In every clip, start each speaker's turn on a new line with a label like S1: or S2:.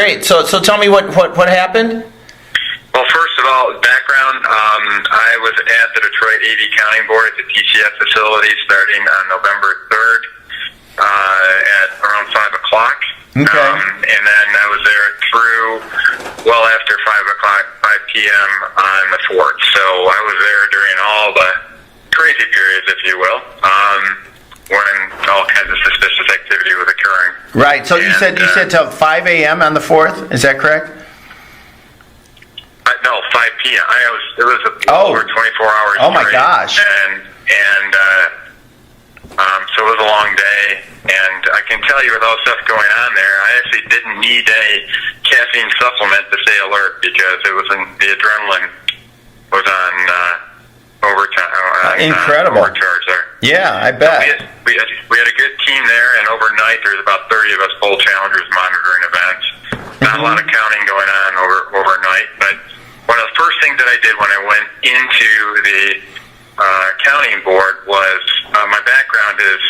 S1: Great. So tell me what happened?
S2: Well, first of all, background, I was at the Detroit AV Counting Board at the TCF facility starting on November 3rd at around 5 o'clock.
S1: Okay.
S2: And then I was there through well after 5 p.m. on the 4th. So I was there during all the crazy periods, if you will, when all kinds of suspicious activity was occurring.
S1: Right. So you said till 5 a.m. on the 4th. Is that correct?
S2: No, 5 p.m. It was over 24 hours.
S1: Oh my gosh!
S2: And so it was a long day. And I can tell you, with all stuff going on there, I actually didn't need a caffeine supplement to stay alert because the adrenaline was on overtime.
S1: Incredible.
S2: Overcharge there.
S1: Yeah, I bet.
S2: We had a good team there, and overnight there's about 30 of us poll challengers monitoring events. Not a lot of counting going on overnight, but one of the first things that I did when I went into the counting board was my background is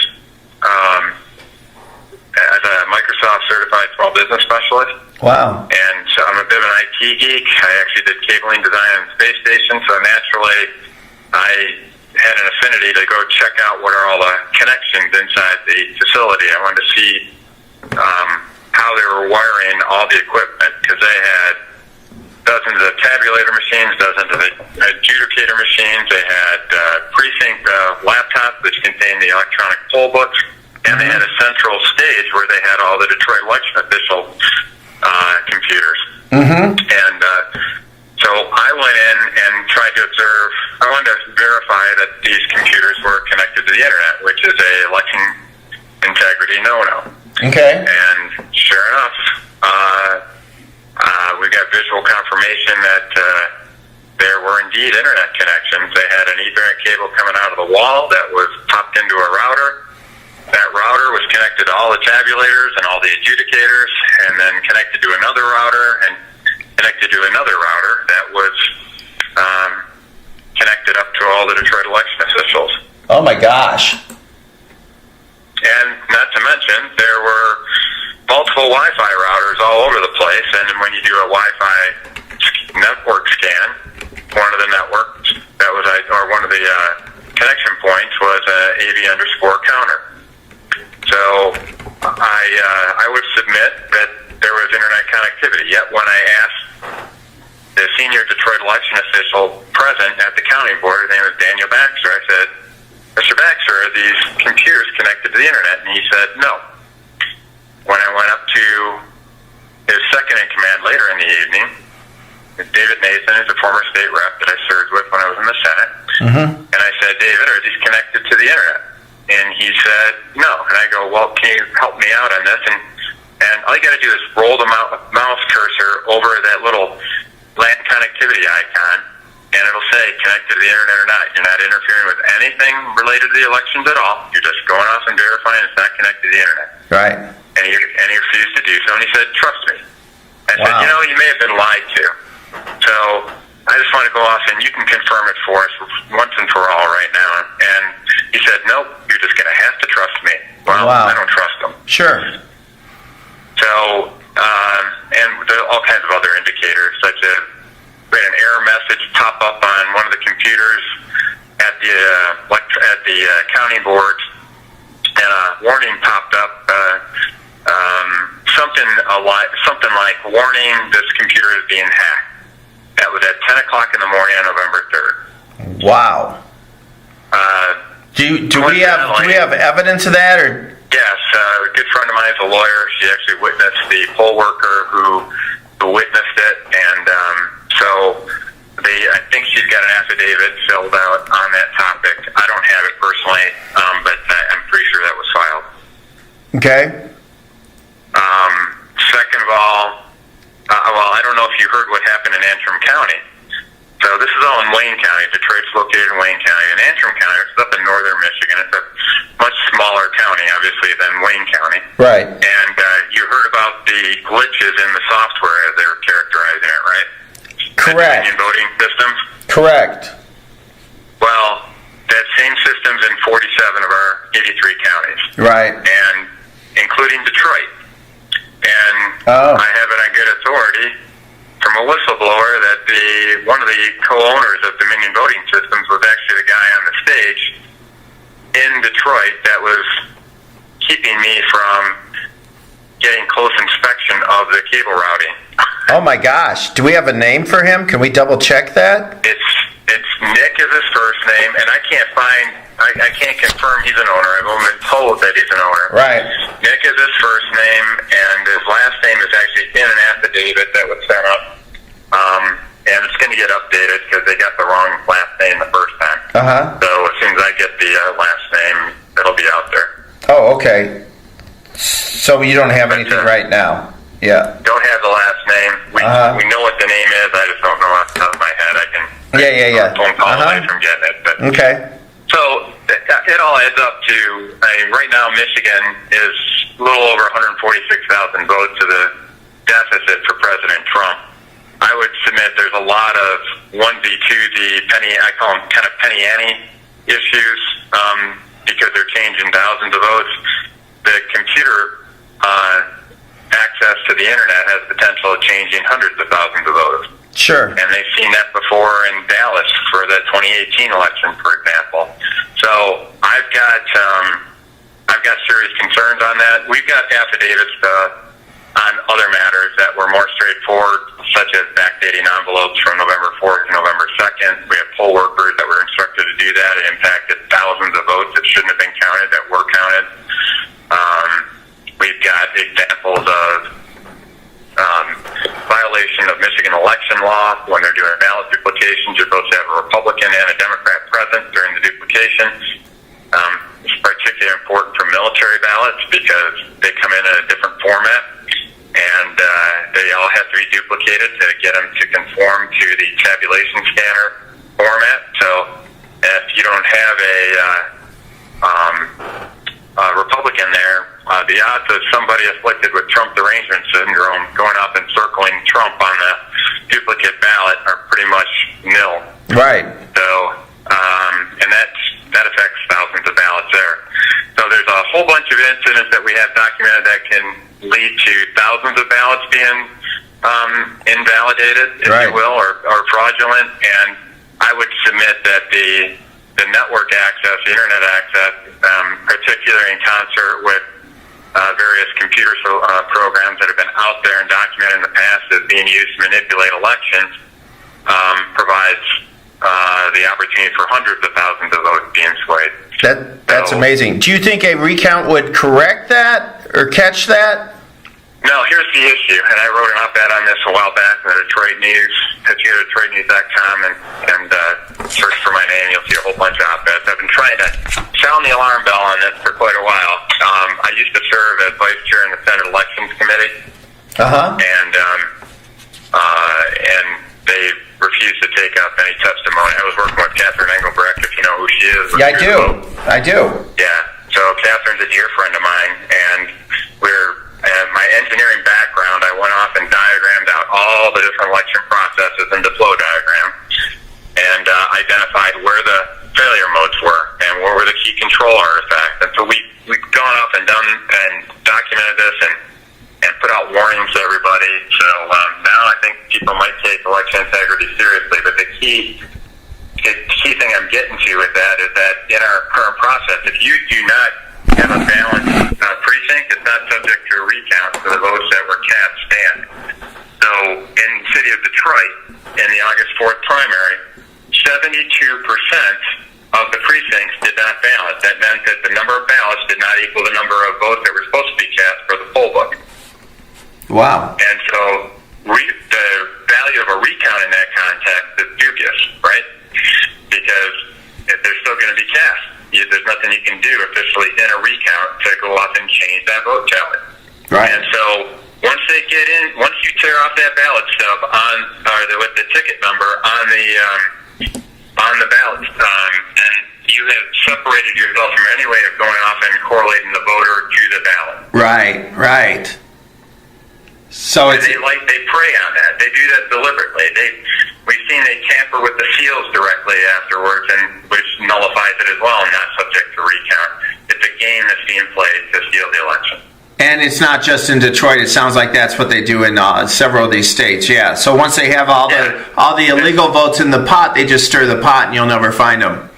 S2: as a Microsoft certified small business specialist.
S1: Wow.
S2: And so I'm a bit of an IT geek. I actually did cabling design on the space station, so naturally I had an affinity to go check out what are all the connections inside the facility. I wanted to see how they were wiring all the equipment, because they had dozens of tabulator machines, dozens of adjudicator machines. They had precinct laptops which contained the electronic poll books, and they had a central stage where they had all the Detroit election official computers. And so I went in and tried to observe. I wanted to verify that these computers were connected to the internet, which is a election integrity no-no.
S1: Okay.
S2: And sure enough, we got visual confirmation that there were indeed internet connections. They had an Ethernet cable coming out of the wall that was popped into a router. That router was connected to all the tabulators and all the adjudicators, and then connected to another router, and connected to another router that was connected up to all the Detroit election officials.
S1: Oh my gosh.
S2: And not to mention, there were multiple Wi-Fi routers all over the place, and when you do a Wi-Fi network scan, one of the networks that was, or one of the connection points was AV_counter. So I would submit that there was internet connectivity. Yet when I asked the senior Detroit election official present at the county board, his name was Daniel Baxter, I said, "Mr. Baxter, are these computers connected to the internet?" And he said, "No." When I went up to his second in command later in the evening, David Nathan is a former state rep that I served with when I was in the Senate. And I said, "David, are these connected to the internet?" And he said, "No." And I go, "Well, can you help me out on this?" And all you got to do is roll the mouse cursor over that little LAN connectivity icon, and it'll say connected to the internet or not. You're not interfering with anything related to the elections at all. You're just going off and verifying it's not connected to the internet.
S1: Right.
S2: And he refused to do so, and he said, "Trust me." I said, "You may have been lied to. So I just want to go off and you can confirm it for us once and for all right now." And he said, "Nope, you're just going to have to trust me." Well, I don't trust him.
S1: Sure.
S2: So, and there are all kinds of other indicators, such as we had an error message pop up on one of the computers at the county board, and a warning popped up, something like, "Warning, this computer is being hacked." That was at 10 o'clock in the morning on November 3rd.
S1: Wow. Do we have evidence of that, or?
S2: Yes, a good friend of mine is a lawyer. She actually witnessed the poll worker who witnessed it, and so I think she's got an affidavit filled out on that topic. I don't have it personally, but I'm pretty sure that was filed.
S1: Okay.
S2: Second of all, I don't know if you heard what happened in Antrim County. So this is all in Wayne County. Detroit's located in Wayne County. In Antrim County, it's up in northern Michigan. It's a much smaller county, obviously, than Wayne County.
S1: Right.
S2: And you heard about the glitches in the software as they were characterizing it, right?
S1: Correct.
S2: The voting systems?
S1: Correct.
S2: Well, that same system's in 47 of our 83 counties.
S1: Right.
S2: And including Detroit. and
S1: Oh.
S2: I have it on good authority from a whistleblower that one of the co-owners of Dominion Voting Systems was actually the guy on the stage in Detroit that was keeping me from getting close inspection of the cable routing.
S1: Oh my gosh. Do we have a name for him? Can we double check that?
S2: It's Nick is his first name, and I can't confirm he's an owner. I've only been told that he's an owner.
S1: Right.
S2: Nick is his first name, and his last name is actually in an affidavit that was sent up. And it's going to get updated because they got the wrong last name the first time.
S1: Uh-huh.
S2: So as soon as I get the last name, it'll be out there.
S1: Oh, okay. So you don't have anything right now? Yeah.
S2: Don't have the last name. We know what the name is. I just don't know off the top of my head. I can
S1: Yeah.
S2: phone call away from getting it. But
S1: Okay.
S2: so it all adds up to, right now Michigan is a little over 146,000 votes to the deficit for President Trump. I would submit there's a lot of onesie, twosie, I call them kind of penny ante issues, because they're changing thousands of votes. The computer access to the internet has potential of changing hundreds of thousands of votes.
S1: Sure.
S2: And they've seen that before in Dallas for the 2018 election, for example. So I've got serious concerns on that. We've got affidavits on other matters that were more straightforward, such as backdating envelopes from November 4th to November 2nd. We have poll workers that were instructed to do that. It impacted thousands of votes that shouldn't have been counted, that were counted. We've got examples of violation of Michigan election law when they're doing ballot duplications. You're supposed to have a Republican and a Democrat present during the duplication. It's particularly important for military ballots because they come in a different format, and they all have to be duplicated to get them to conform to the tabulation scanner format. So if you don't have a Republican there, the odds of somebody afflicted with Trump derangement syndrome going up and circling Trump on the duplicate ballot are pretty much nil.
S1: Right.
S2: So, and that affects thousands of ballots there. So there's a whole bunch of incidents that we have documented that can lead to thousands of ballots being invalidated, if
S1: Right.
S2: you will, or fraudulent. And I would submit that the network access, the internet access, particularly in concert with various computer programs that have been out there and documented in the past as being used to manipulate elections, provides the opportunity for hundreds of thousands of votes being swayed.
S1: That's amazing. Do you think a recount would correct that or catch that?
S2: No, here's the issue, and I wrote an op-ed on this a while back in the Detroit News. If you go to DetroitNews.com and search for my name, you'll see a whole bunch of op-eds. I've been trying to sound the alarm bell on this for quite a while. I used to serve as vice chair in the Senate Elections Committee,
S1: Uh-huh.
S2: and they refused to take up any testimony. I was working with Catherine Engelbrecht, if you know who she is.
S1: Yeah, I do.
S2: Yeah, so Catherine's a dear friend of mine, and my engineering background, I went off and diagrammed out all the different election processes in the flow diagram, and identified where the failure modes were and where were the key control artifacts. And so we've gone off and done and documented this and put out warnings to everybody. So now I think people might take election integrity seriously. But the key thing I'm getting to with that is that in our current process, if you do not have a balanced precinct, it's not subject to a recount for the votes that were cast stand. So in the city of Detroit, in the August 4th primary, 72% of the precincts did not balance. That meant that the number of ballots did not equal the number of votes that were supposed to be cast for the poll book.
S1: Wow.
S2: And so the value of a recount in that context is dubious, right? Because if they're still going to be cast, there's nothing you can do officially in a recount to go up and change that vote tally.
S1: Right.
S2: And so once you tear off that ballot stub with the ticket number on the ballot, and you have separated yourself from any way of going off and correlating the voter to the ballot.
S1: Right. So
S2: they prey on that. They do that deliberately. We've seen they tamper with the seals directly afterwards, and which nullifies it as well, and not subject to recount. It's a game that's being played to steal the election.
S1: And it's not just in Detroit. It sounds like that's what they do in several of these states. Yeah. So once they have all the illegal votes in the pot, they just stir the pot, and you'll never find them.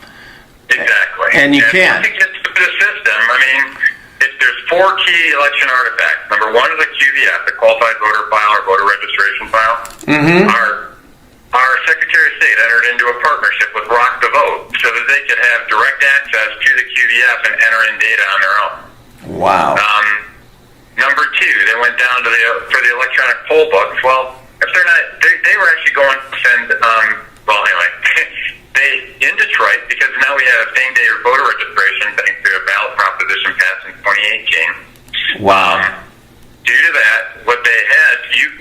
S2: Exactly.
S1: And you can't.
S2: Once it gets to the system, I mean, there's 4 key election artifacts. Number 1 is a QVF, the qualified voter file or voter registration file.
S1: Mm-hmm.
S2: Our Secretary of State entered into a partnership with Rock the Vote so that they could have direct access to the QVF and enter in data on their own.
S1: Wow.
S2: Number 2, they went down to for the electronic poll books. Well, if they're not, they were actually going to send. Well, anyway, in Detroit, because now we have same-day voter registration thanks to a ballot proposition passed in 2018.
S1: Wow.
S2: Due to that, what they had,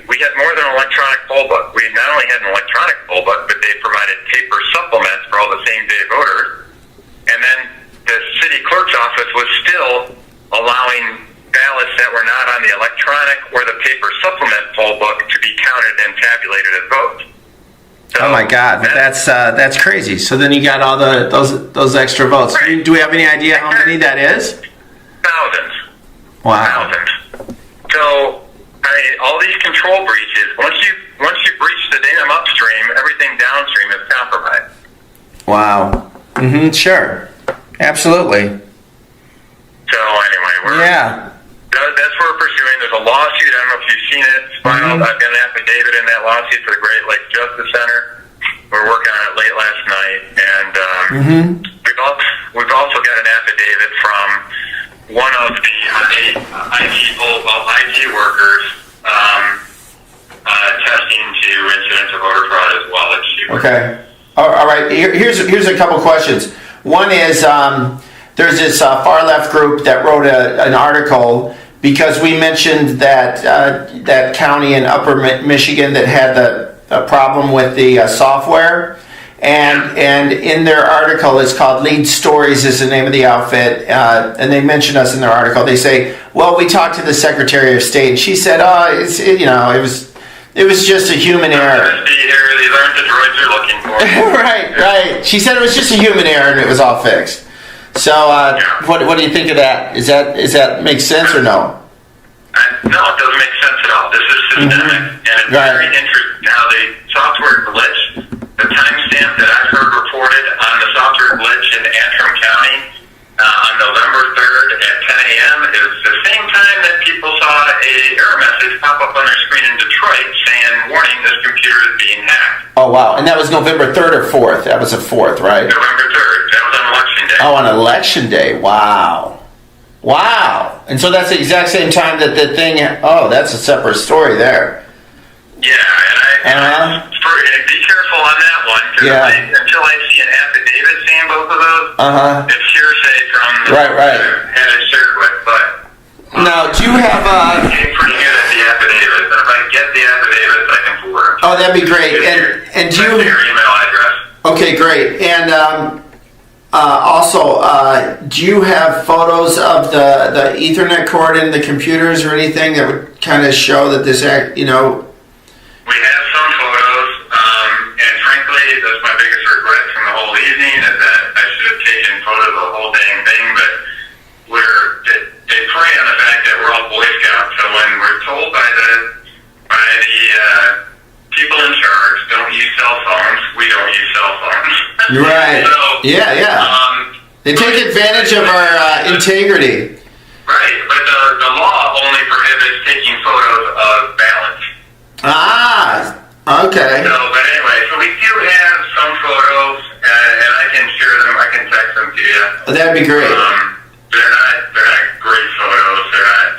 S2: we had more than an electronic poll book. We not only had an electronic poll book, but they provided paper supplements for all the same-day voters. And then the city clerk's office was still allowing ballots that were not on the electronic or the paper supplement poll book to be counted and tabulated as votes. So
S1: oh my God, that's crazy. So then you got all those extra votes.
S2: Right.
S1: Do we have any idea how many that is?
S2: Thousands.
S1: Wow.
S2: Thousands. So, I mean, all these control breaches, once you breach the datum upstream, everything downstream is compromised.
S1: Wow. Mm-hmm. Sure. Absolutely.
S2: So anyway, that's what we're pursuing. There's a lawsuit. I don't know if you've seen it. It's filed. I've got an affidavit in that lawsuit for the Great Lakes Justice Center. We're working on it late last night, and we've also got an affidavit from one of the IT workers testing to incidents of voter fraud as well.
S1: Okay. All right. Here's a couple questions. One is there's this far left group that wrote an article because we mentioned that county in Upper Michigan that had a problem with the software. And in their article, it's called Lead Stories is the name of the outfit, and they mention us in their article. They say, well, we talked to the Secretary of State, and she said, it was just a human error.
S2: These aren't the droids you're looking for.
S1: Right. She said it was just a human error, and it was all fixed. So, what do you think of that? Is that make sense or no?
S2: No, it doesn't make sense at all. This is systemic, and it's very interesting how the software glitch. The timestamp that I've heard reported on the software glitch in Antrim County on November 3rd at 10 a.m. is the same time that people saw a error message pop up on their screen in Detroit saying, warning, this computer is being hacked.
S1: Oh, wow. And that was November 3rd or 4th? That was the 4th, right?
S2: November 3rd. That was on Election Day.
S1: Oh, on Election Day. Wow. And so that's the exact same time that the thing... Oh, that's a separate story there.
S2: Yeah, and be careful on that one, because until I see an affidavit saying both of those, it's hearsay from the had it shared with. But
S1: now, do you have
S2: I'm getting pretty good at the affidavits, and if I get the affidavits, I can forward them.
S1: Oh, that'd be great. And do you...
S2: your email address.
S1: Okay, great. And also, do you have photos of the Ethernet cord in the computers or anything that would kind of show that this
S2: We have some photos, and frankly, that's my biggest regret from the whole evening, is that I should have taken photos of the whole dang thing, but they prey on the fact that we're all Boy Scouts, so when we're told by the people in charge, don't use cell phones, we don't use cell phones.
S1: Right.
S2: So,
S1: they take advantage of our integrity.
S2: Right, but the law only prohibits taking photos of ballots.
S1: Okay.
S2: So, but anyway, so we do have some photos, and I can share them. I can text them to you.
S1: That'd be great.
S2: They're not great photos.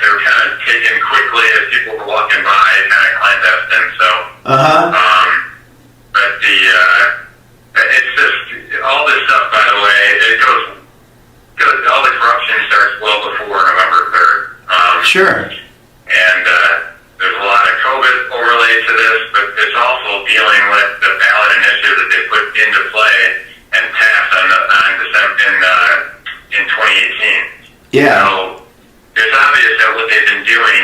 S2: They're kind of taken quickly as people were walking by, kind of clandestine. So, but it's just all this stuff. By the way, it goes. All the corruption starts well before November 3rd.
S1: Sure.
S2: And there's a lot of COVID overlay to this, but it's also dealing with the ballot initiative that they put into play and passed in 2018.
S1: Yeah.
S2: So it's obvious that what they've been doing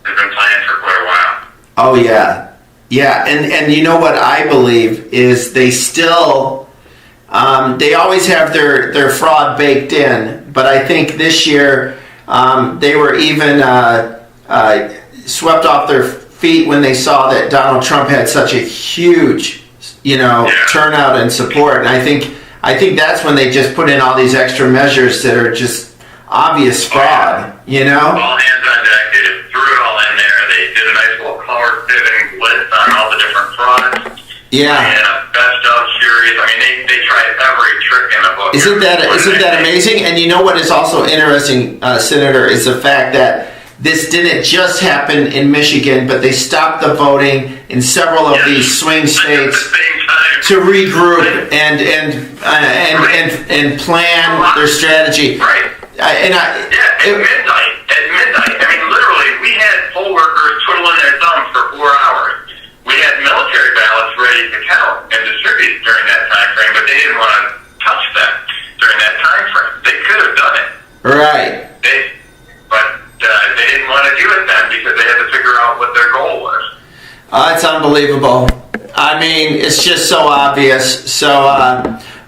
S2: has been planned for quite a while.
S1: Oh yeah, and you know what I believe is they still they always have their fraud baked in, but I think this year They were even swept off their feet when they saw that Donald Trump had such a huge, turnout and support. And I think that's when they just put in all these extra measures that are just obvious fraud.
S2: All hands on deck. They just threw it all in there. They did a nice little color fitting list on all the different frauds.
S1: Yeah.
S2: And a best of series. I mean, they tried every trick in the book.
S1: Isn't that amazing? And you know what is also interesting, Senator, is the fact that this didn't just happen in Michigan, but they stopped the voting in several of these swing states to regroup and plan their strategy.
S2: Right. At midnight. I mean, literally, we had poll workers twiddling their thumbs for 4 hours. We had military ballots ready to count and distribute during that time frame, but they didn't want to touch them during that time frame. They could have done it.
S1: Right.
S2: They didn't want to do it then because they had to figure out what their goal was.
S1: It's unbelievable. I mean, it's just so obvious. So,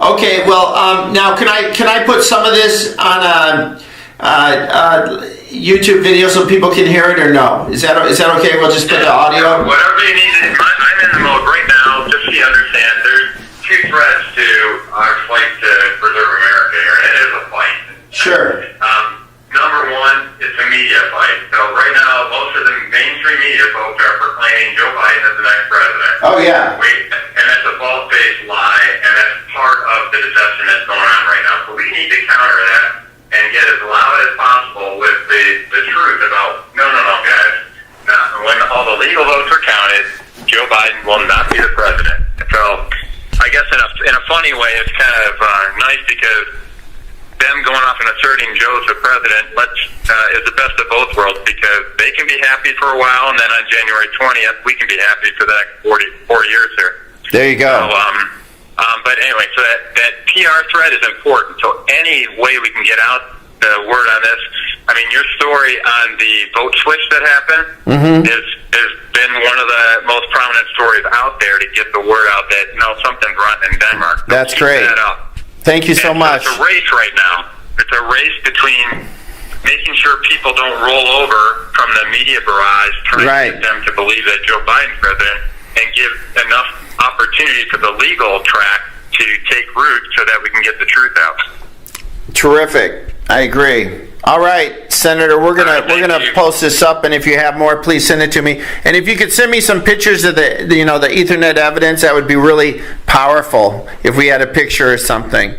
S1: okay. Well, now can I put some of this on a YouTube video so people can hear it, or no? Is that okay? We'll just put the audio.
S2: Whatever you need. I'm in the mode right now. Just so you understand, there's two threads to our fight to preserve America here, and it is a fight.
S1: Sure.
S2: Number one, it's a media fight. So right now, most of the mainstream media folks are proclaiming Joe Biden as the next president.
S1: Oh yeah.
S2: And that's a false-faced lie, and that's part of the deception that's going on right now. So we need to counter that and get as loud as possible with the truth about, no, guys. When all the legal votes are counted, Joe Biden will not be the president. So I guess in a funny way, it's kind of nice because them going off and asserting Joe's the president is the best of both worlds, because they can be happy for a while, and then on January 20th, we can be happy for the next 4 years here.
S1: There you go.
S2: So, but anyway, so that PR thread is important. So any way we can get out the word on this. I mean, your story on the vote switch that happened has been one of the most prominent stories out there to get the word out that, something's rotten in Denmark.
S1: That's great.
S2: That up.
S1: Thank you so much.
S2: It's a race right now. It's a race between making sure people don't roll over from the media barrage, trying to get them to believe that Joe Biden's president, and give enough opportunity for the legal track to take root so that we can get the truth out.
S1: Terrific. I agree. All right, Senator, we're gonna post this up, and if you have more, please send it to me. And if you could send me some pictures of the Ethernet evidence, that would be really powerful. If we had a picture or something.